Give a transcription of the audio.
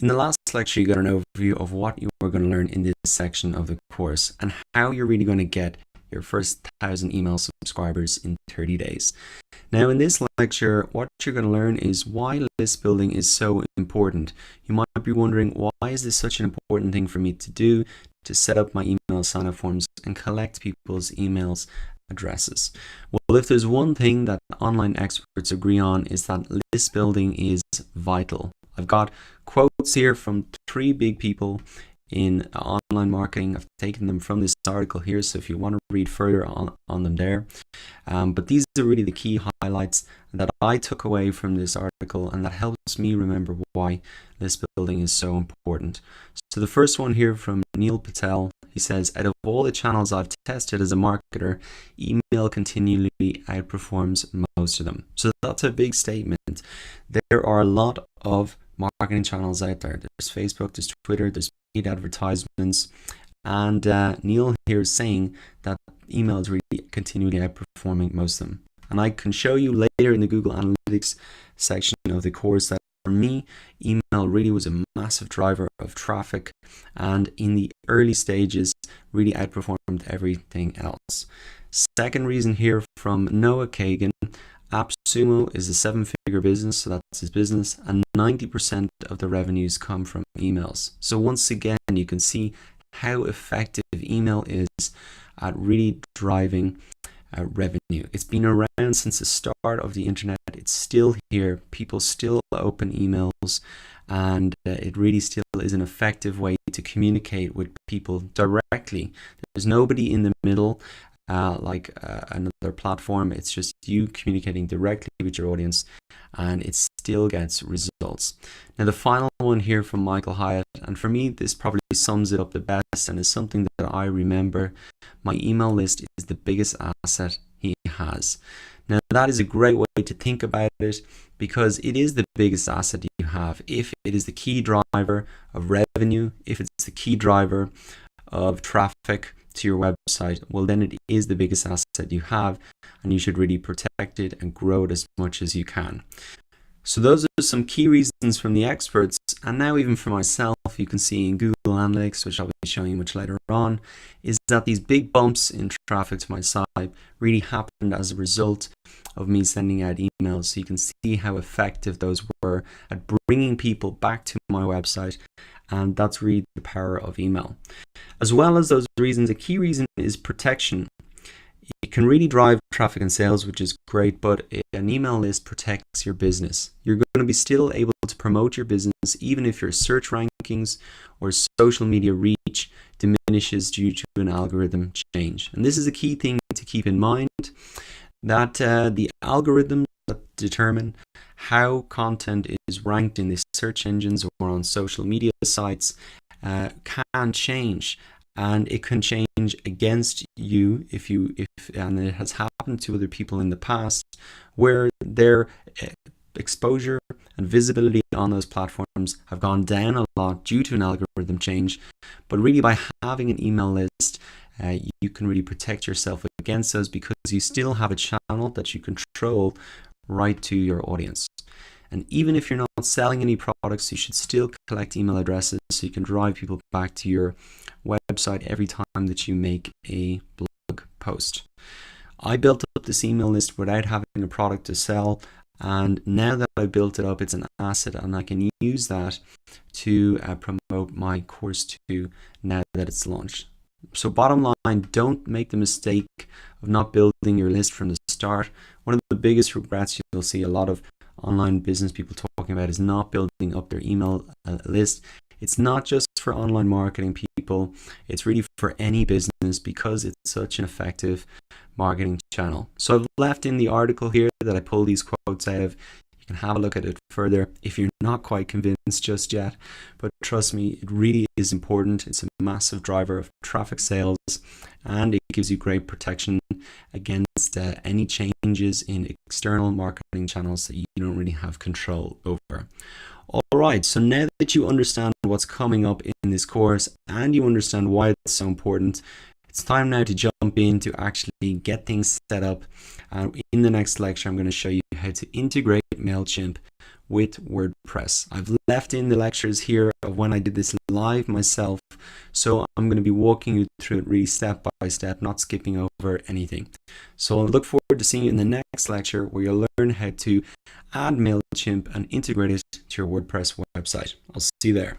In the last lecture, you got an overview of what you are going to learn in this section of the course and how you're really going to get your first 1,000 email subscribers in 30 days. Now, in this lecture, what you're going to learn is why list building is so important. You might be wondering, why is this such an important thing for me to do, to set up my email sign-up forms and collect people's emails addresses? Well, if there's one thing that online experts agree on, is that list building is vital. I've got quotes here from 3 big people in online marketing. I've taken them from this article here, so if you want to read further on them there. But these are really the key highlights that I took away from this article, and that helps me remember why list building is so important. So the first one here from Neil Patel, he says, out of all the channels I've tested as a marketer, email continually outperforms most of them. So that's a big statement. There are a lot of marketing channels out there. There's Facebook, there's Twitter, there's paid advertisements, and Neil here is saying that email is really continually outperforming most of them. And I can show you later in the Google Analytics section of the course that for me, email really was a massive driver of traffic, and in the early stages really outperformed everything else. Second reason here from Noah Kagan, AppSumo is a 7-figure business, so that's his business, and 90% of the revenues come from emails. So once again, you can see how effective email is at really driving revenue. It's been around since the start of the internet. It's still here. People still open emails, and it really still is an effective way to communicate with people directly. There's nobody in the middle. Like another platform. It's just you communicating directly with your audience, and it still gets results. Now the final one here from Michael Hyatt, and for me this probably sums it up the best and is something that I remember: my email list is the biggest asset he has. Now that is a great way to think about it, because it is the biggest asset you have. If it is the key driver of revenue, if it's the key driver of traffic to your website, well then it is the biggest asset you have, and you should really protect it and grow it as much as you can. So those are some key reasons from the experts, and now even for myself, you can see in Google Analytics, which I'll be showing you much later on, is that these big bumps in traffic to my site really happened as a result of me sending out emails. So you can see how effective those were at bringing people back to my website, and that's really the power of email. As well as those reasons, a key reason is protection. It can really drive traffic and sales, which is great, but an email list protects your business. You're going to be still able to promote your business even if your search rankings or social media reach diminishes due to an algorithm change. And this is a key thing to keep in mind, that the algorithms that determine how content is ranked in the search engines or on social media sites can change, and it can change against you if and it has happened to other people in the past, where their exposure and visibility on those platforms have gone down a lot due to an algorithm change. But really, by having an email list, you can really protect yourself against those, because you still have a channel that you control right to your audience. And even if you're not selling any products, you should still collect email addresses so you can drive people back to your website every time that you make a blog post. I built up this email list without having a product to sell, and now that I built it up, it's an asset, and I can use that to promote my course too now that it's launched. So bottom line, don't make the mistake of not building your list from the start. One of the biggest regrets you'll see a lot of online business people talking about is not building up their email list. It's not just for online marketing people, it's really for any business, because it's such an effective marketing channel. So I've left in the article here that I pulled these quotes out of. You can have a look at it further if you're not quite convinced just yet, but trust me, it really is important. It's a massive driver of traffic, sales, and it gives you great protection against any changes in external marketing channels that you don't really have control over. Alright, so now that you understand what's coming up in this course and you understand why it's so important, It's time now to jump in to actually get things set up. In the next lecture, I'm going to show you how to integrate MailChimp with WordPress. I've left in the lectures here of when I did this live myself, so I'm going to be walking you through it really step by step, not skipping over anything. So I look forward to seeing you in the next lecture, where you'll learn how to add MailChimp and integrate it to your WordPress website. I'll see you there.